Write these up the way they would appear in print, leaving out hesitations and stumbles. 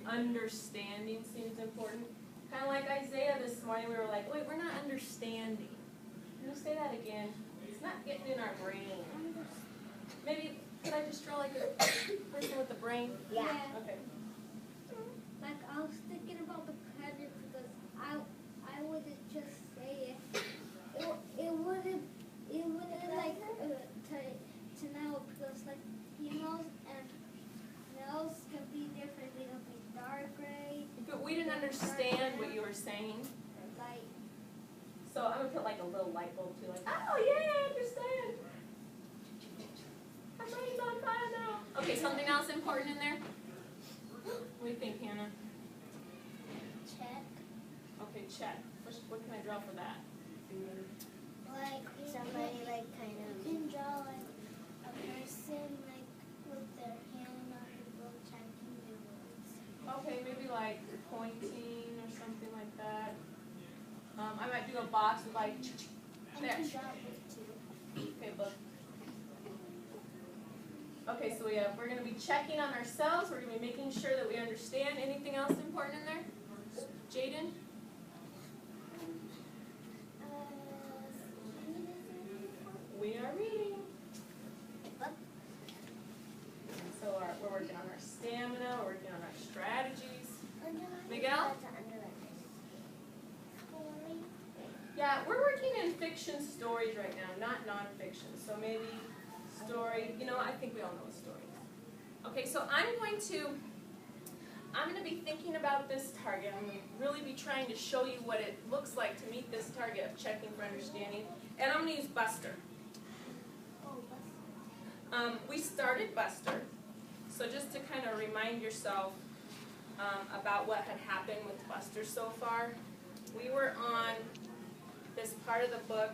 Okay, understanding seems important. Kind of like Isaiah this morning, we were like, wait, we're not understanding. Can you say that again? It's not getting in our brain. Maybe, could I just draw like a person with a brain? Yeah. Okay. Like I was thinking about the present because I wouldn't just say it. It wouldn't like to know because like females and males can be different. They can be dark gray. But we didn't understand what you were saying. Like So I'm going to put like a little light bulb too, like, oh yeah, I understand. My brain's on fire now. Okay, something else important in there? What do you think, Hannah? check. Okay, check. What can I draw for that? Like Somebody like kind you of. can draw like a person like with their hand on the book checking their words. Okay, maybe like pointing or something like that. I might do a box with like, And there. you can draw it too. Okay, book. Okay, so we're going to be checking on ourselves. We're going to be making sure that we understand. Anything else important in there? Jaden? We are reading. So we're working on our stamina, we're working on our strategies. Miguel? Yeah, we're working in fiction stories right now, not nonfiction. So maybe story, I think we all know a story. Okay, so I'm going to be thinking about this target. I'm going to really be trying to show you what it looks like to meet this target of checking for understanding. And I'm going to use Buster. We started Buster, so just to kind of remind yourself about what had happened with Buster so far, we were on this part of the book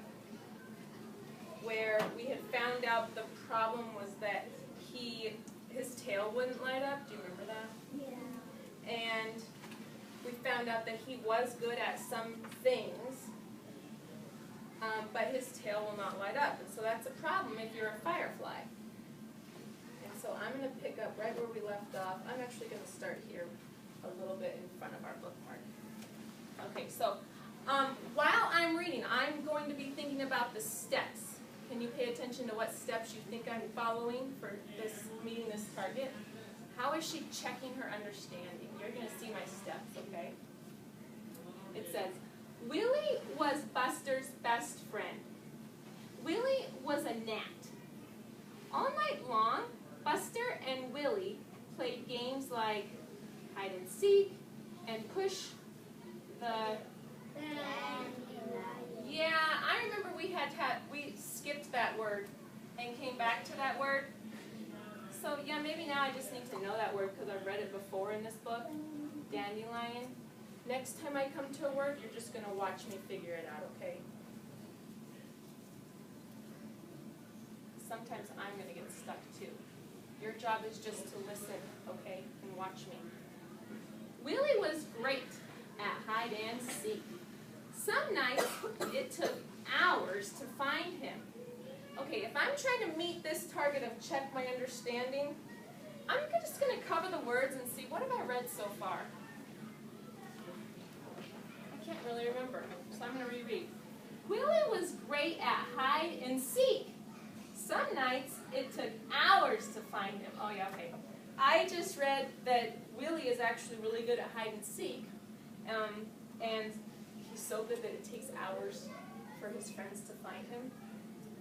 where we had found out the problem was that his tail wouldn't light up. Do you remember that? Yeah. And we found out that he was good at some things, but his tail will not light up. And so that's a problem if you're a firefly. And so I'm going to pick up right where we left off. I'm actually going to start here a little bit in front of our bookmark. Okay, so while I'm reading, I'm going to be thinking about the steps. Can you pay attention to what steps you think I'm following for meeting this target? How is she checking her understanding? You're going to see my steps, okay? It says, Willie was Buster's best friend. Willie was a gnat. All night long, Buster and Willie played games like hide and seek and push the... Yeah, I remember we skipped that word and came back to that word. So yeah, maybe now I just need to know that word because I've read it before in this book, dandelion. Next time I come to a word, you're just going to watch me figure it out, okay? Sometimes I'm going to get stuck too. Your job is just to listen, okay, and watch me. Willie was great at hide and seek. Some nights it took hours to find him. Okay, if I'm trying to meet this target of check my understanding, I'm just going to cover the words and see what have I read so far. I can't really remember, so I'm going to reread. Willie was great at hide and seek. Some nights it took hours to find him. Oh yeah, okay. I just read that Willie is actually really good at hide and seek. And he's so good that it takes hours for his friends to find him.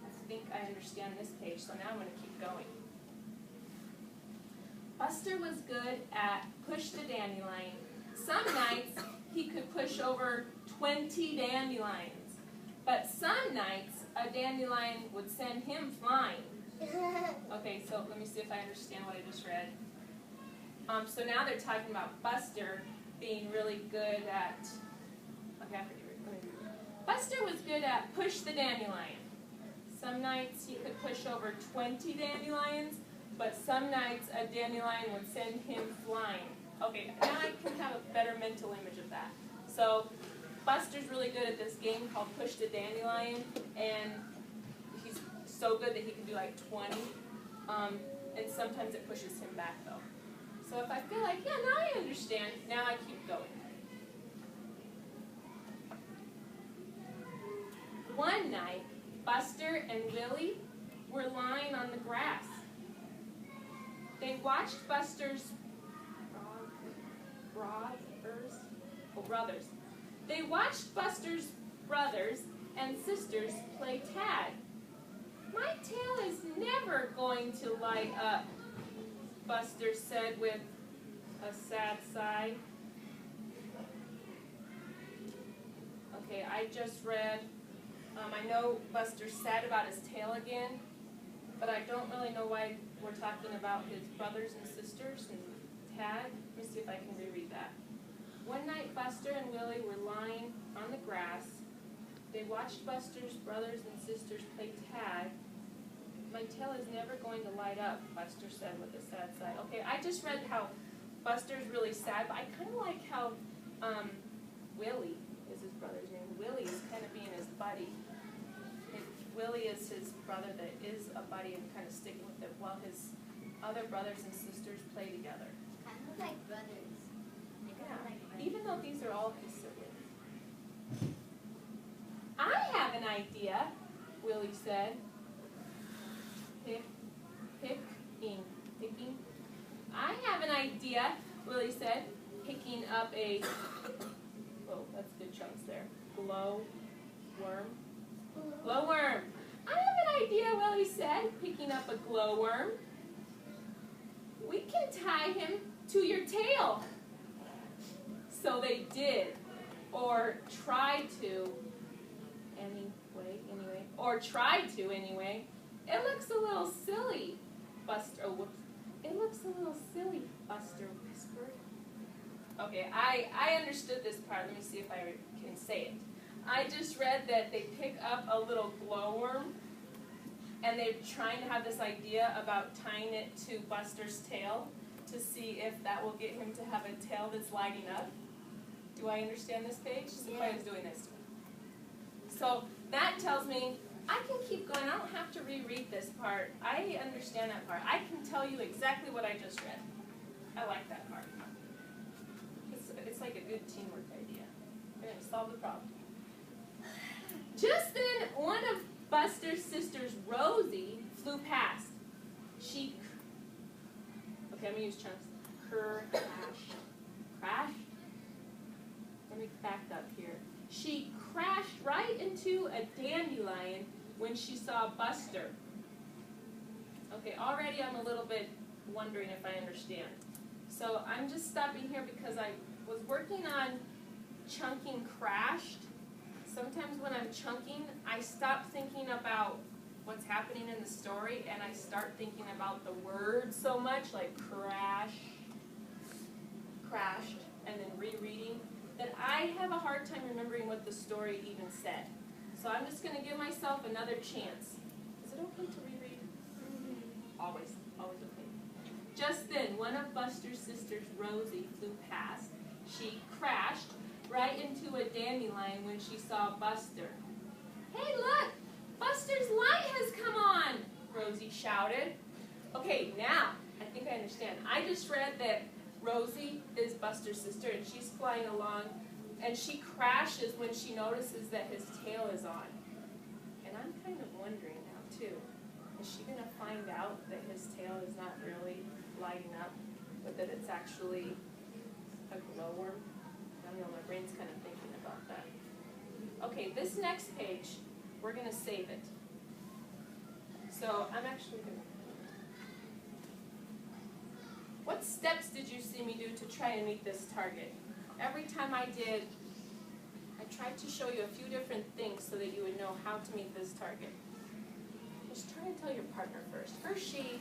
I think I understand this page, so now I'm going to keep going. Buster was good at push the dandelion. Some nights he could push over 20 dandelions, but some nights a dandelion would send him flying. Okay, so let me see if I understand what I just read. So now they're talking about Buster being really good at... Okay, I have to read. Buster was good at push the dandelion. Some nights he could push over 20 dandelions, but some nights a dandelion would send him flying. Okay, now I can have a better mental image of that. So Buster's really good at this game called Push the Dandelion, and he's so good that he can do like 20, and sometimes it pushes him back though. So if I feel like, yeah, now I understand, now I keep going. One night, Buster and Willie were lying on the grass. They watched Buster's brothers. They watched Buster's brothers and sisters play tag. My tail is never going to light up, Buster said with a sad sigh. Okay, I just read, I know Buster's sad about his tail again, but I don't really know why we're talking about his brothers and sisters and tag. Let me see if I can reread that. One night, Buster and Willie were lying on the grass. They watched Buster's brothers and sisters play tag. My tail is never going to light up, Buster said with a sad sigh. Okay, I just read how Buster's really sad, but I kind of like how Willie is his brother's name. Willie is kind of being his buddy. Willie is his brother that is a buddy and kind of sticking with it while his other brothers and sisters play together. Kind of like brothers. Yeah, even though these are all his siblings. I have an idea, Willie said. Picking. I have an idea, Willie said, picking up a, oh, that's good chunks there, glowworm. Glowworm. I have an idea, Willie said, picking up a glowworm. We can tie him to your tail. So they did, or tried to, anyway. It looks a little silly, Buster. Oh, whoops. It looks a little silly, Buster whispered. Okay, I understood this part. Let me see if I can say it. I just read that they pick up a little glowworm, and they're trying to have this idea about tying it to Buster's tail to see if that will get him to have a tail that's lighting up. Do I understand this page? Somebody's doing this to me. So that tells me I can keep going. I don't have to reread this part. I understand that part. I can tell you exactly what I just read. I like that part. It's like a good teamwork idea. We're going to solve the problem. Just then, one of Buster's sisters, Rosie, flew past. Okay, I'm going to use chunks. Crashed? Let me back up here. She crashed right into a dandelion when she saw Buster. Okay, already I'm a little bit wondering if I understand. So I'm just stopping here because I was working on chunking crashed. Sometimes when I'm chunking, I stop thinking about what's happening in the story and I start thinking about the word so much, like crashed, and then rereading, that I have a hard time remembering what the story even said. So I'm just going to give myself another chance. Is it okay to reread? Always okay. Just then, one of Buster's sisters, Rosie, flew past. She crashed right into a dandelion when she saw Buster. Hey, look! Buster's light has come on! Rosie shouted. Okay, now, I think I understand. I just read that Rosie is Buster's sister, and she's flying along, and she crashes when she notices that his tail is on. And I'm kind of wondering now, too. Is she going to find out that his tail is not really lighting up, but that it's actually a glowworm? I don't know, my brain's kind of thinking about that. Okay, this next page, we're going to save it. So I'm actually going to... What steps did you see me do to try and meet this target? Every time I did, I tried to show you a few different things so that you would know how to meet this target. Just try and tell your partner first. First she...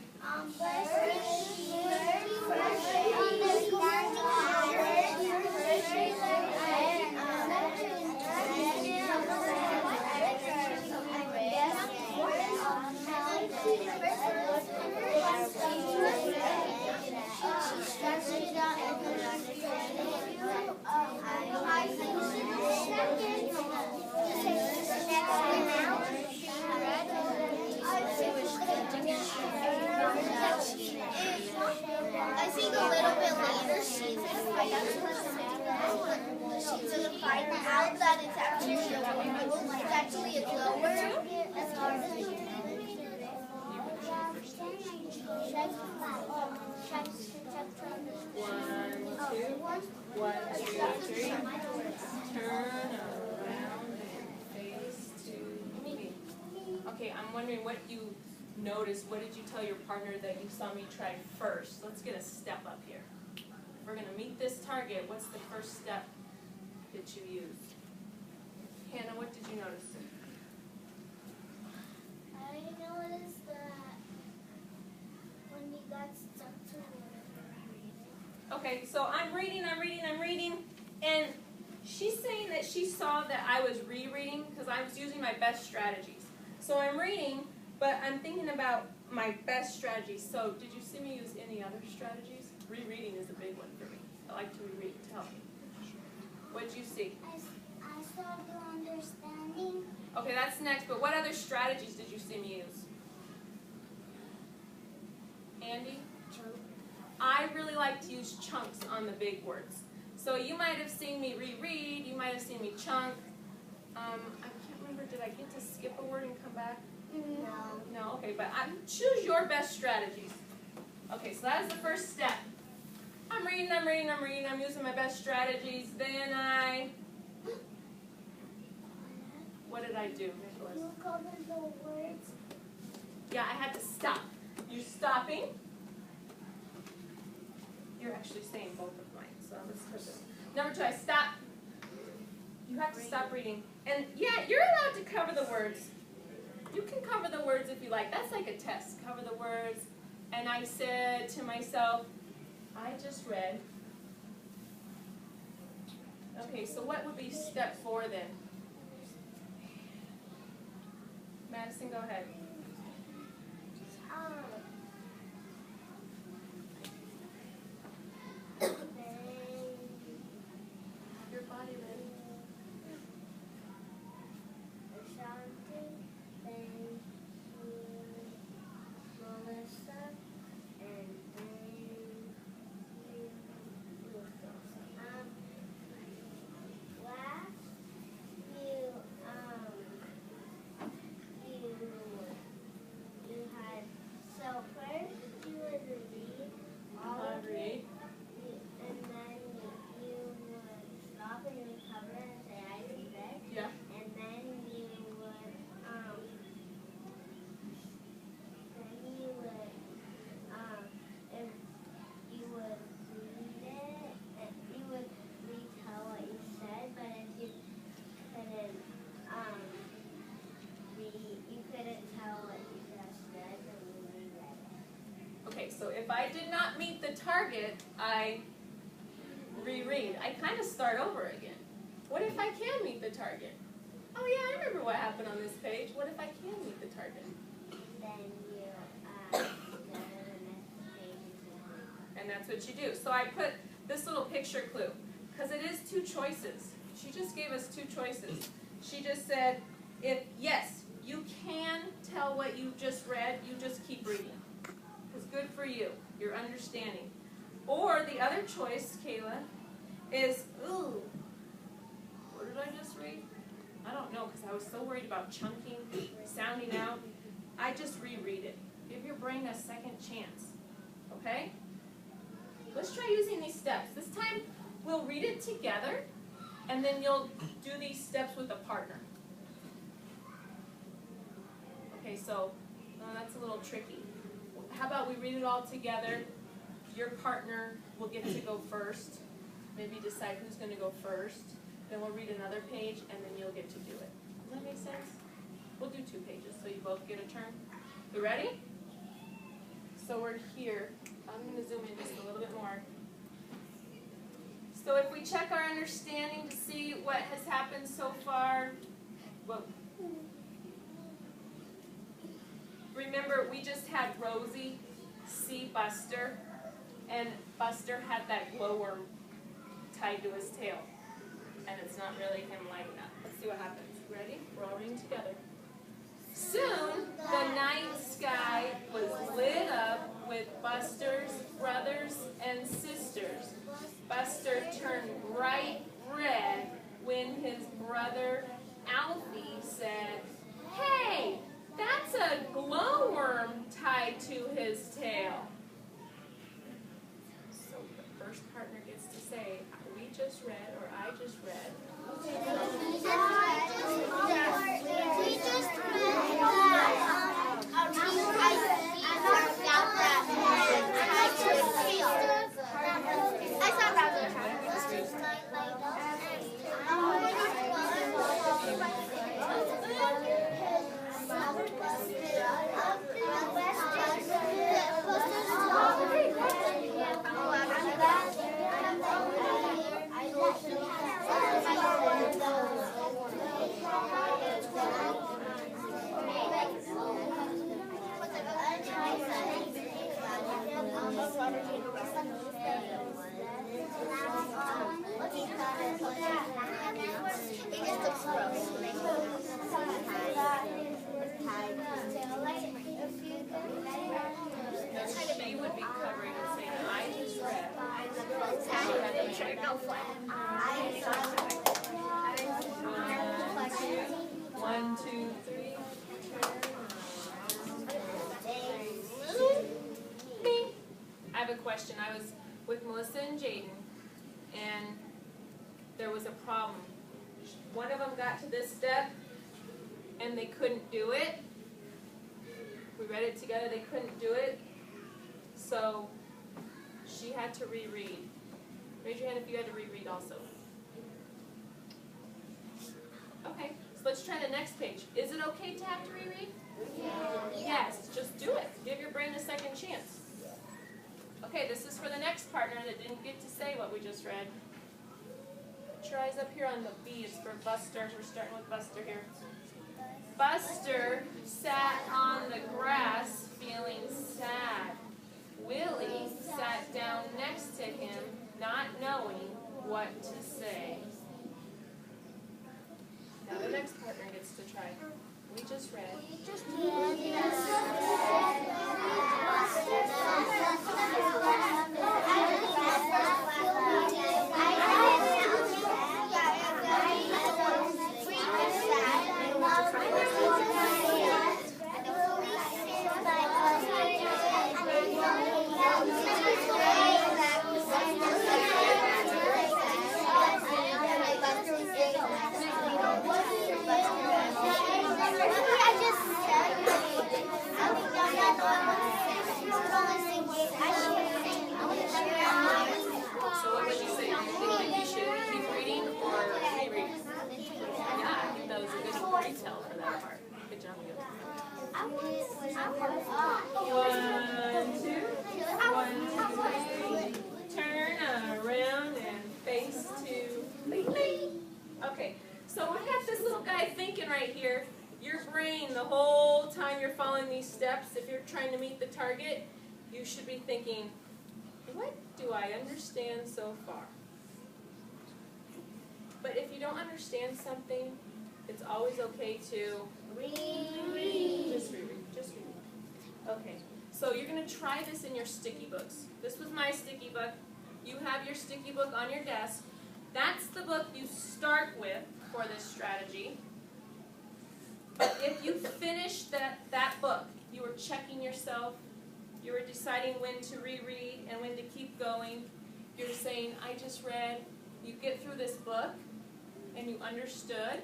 I think a little bit find out that it's actually a lower. That's hard. One, two, three. Turn around and face to me. Okay, I'm wondering what you noticed. What did you tell your partner that you saw me try first? Let's get a step up here. If we're going to meet this target, what's the first step that you used? Hannah, what did you notice? I noticed that when you got stuck to Okay, so I'm reading, and she's saying that she saw that I was rereading because I was using my best strategies. So I'm reading, but I'm thinking about my best strategies. So did you see me use any other strategies? Rereading is a big one for me. I like to reread. Tell me. What did you see? I saw the understanding. Okay, that's next, but what other strategies did you see me use? Andy? I really like to use chunks on the big words. So you might have seen me reread, you might have seen me chunk. I can't remember, did I get to skip a word and come back? No. No, okay, but choose your best strategies. Okay, so that is the first step. I'm reading, I'm using my best strategies. Then what did I do, Nicholas? You covered the words. Yeah, I had to stop. You're stopping. You're actually saying both of mine, so let's put this. Number 2, I stop. You have to stop reading. And yeah, you're allowed to cover the words. You can cover the words if you like. That's like a test. Cover the words. And I said to myself, I just read. Okay, so what would be step 4 then? Madison, go ahead. Your body ready. Okay, so if I did not meet the target, I reread. I kind of start over again. What if I can meet the target? Oh yeah, I remember what happened on this page. What if I can meet the target? Then you go to the next page. And that's what you do. So I put this little picture clue, because it is 2 choices. She just gave us 2 choices. She just said, if yes, you can tell what you just read, you just keep reading. It's good for you, your understanding. Or the other choice, Kayla, is, ooh, what did I just read? I don't know, because I was so worried about chunking, sounding out. I just reread it. Give your brain a second chance, okay? Let's try using these steps. This time, we'll read it together, and then you'll do these steps with a partner. Okay, so that's a little tricky. How about we read it all together? Your partner will get to go first. Maybe decide who's going to go first. Then we'll read another page, and then you'll get to do it. Does that make sense? We'll do 2 pages, so you both get a turn. You ready? So we're here. I'm going to zoom in just a little bit more. So if we check our understanding to see what has happened so far, well, remember we just had Rosie see Buster, and Buster had that glowworm tied to his tail. And it's not really him lighting up. Let's see what happens. Ready? We're all reading together. Soon, the night sky was lit up with Buster's brothers and sisters. Buster turned bright red when right to his tail. So the first partner gets to say, we just read, or I just read. We just read I saw rather. You would be covering and saying, I just read. One, two, three. Me. I have a question. I was with Melissa and Jaden, and there was a problem. One of them got to this step, and they couldn't do it. We read it together, they couldn't do it. So she had to reread. Raise your hand if you had to reread also. Okay, so let's try the next page. Is it okay to have to reread? Yes, just do it. Give your brain a second chance. Okay, this is for the next partner that didn't get to say what we just read. Put your eyes up here on the B. It's for Buster. We're starting with Buster here. Buster sat on the grass feeling sad. Willie sat down next to him, not knowing what to say. Now the next partner gets to try. We just read. So what would you say? Do you think that you should keep reading or reread? Yeah, I think that was a good retell for that part. Good job, you. 1, 2, 1, 2, 3. Turn around and face to Lee. Okay, so we have this little guy thinking right here. Your brain, the whole time you're following these steps, if you're trying to meet the target, you should be thinking, what do I understand so far? But if you don't understand something, it's always okay to reread. Just reread. Just reread. Okay, so you're going to try this in your sticky books. This was my sticky book. You have your sticky book on your desk. That's the book you start with for this strategy. But if you finish that book, you were checking yourself, you were deciding when to reread and when to keep going. You're saying, I just read. You get through this book and you understood.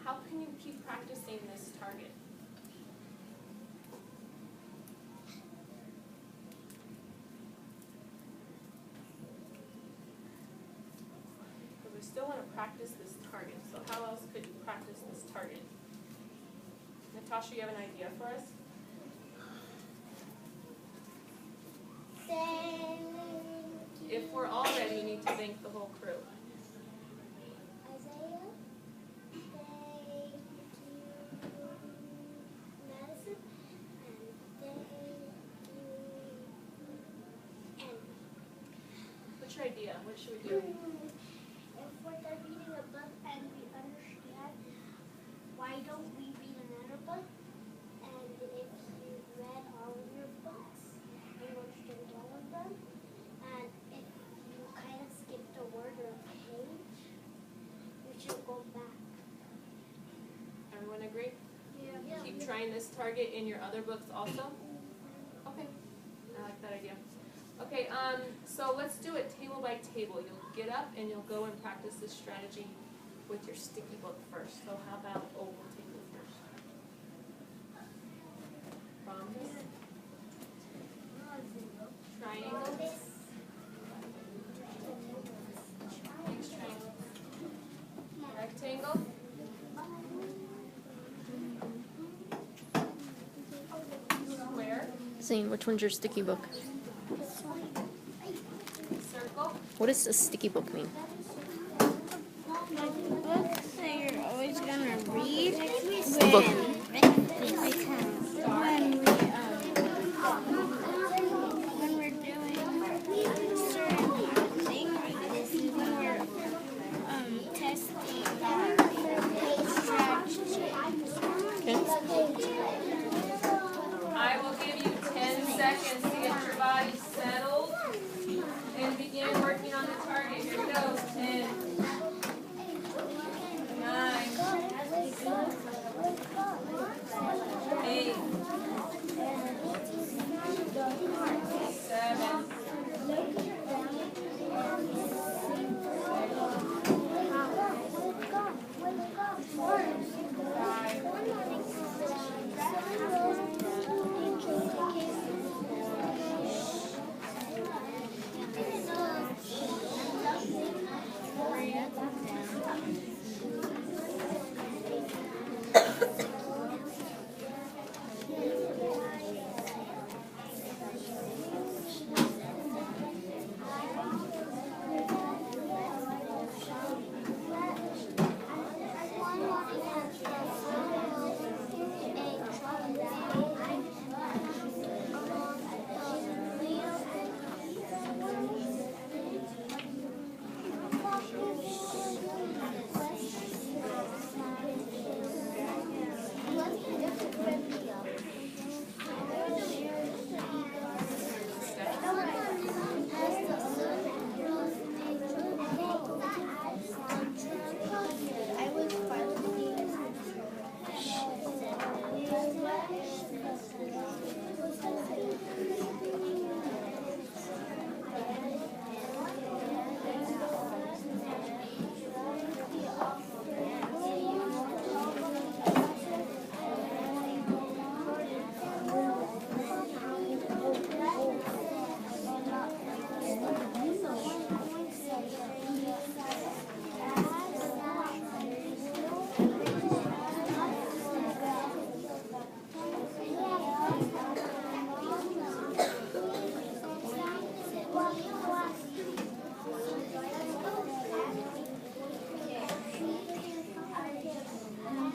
How can you keep practicing this target? Because we still want to practice this target. So how else could you practice this target? Natasha, you have an idea for us? If we're all ready, you need to thank the whole crew. Isaiah, thank you, Madison, and thank you, Annie. What's your idea? What should we do? If we're done reading a book and we understand, why don't we read another book? And if you read all of your books and you understand all of them, and if you kind of skipped a word or a page, you should go back. Everyone agree? Yeah. Keep keep trying this target in your other books also? Okay, I like that idea. Okay, so let's do it table by table. You'll get up and you'll go and practice this strategy with your sticky book first. So how about oval table first? Rhombus? Triangle? Next triangle. Rectangle? Square? Zane, which one's your sticky book? Circle? What does a sticky book mean? Books that you're always gonna read Book. when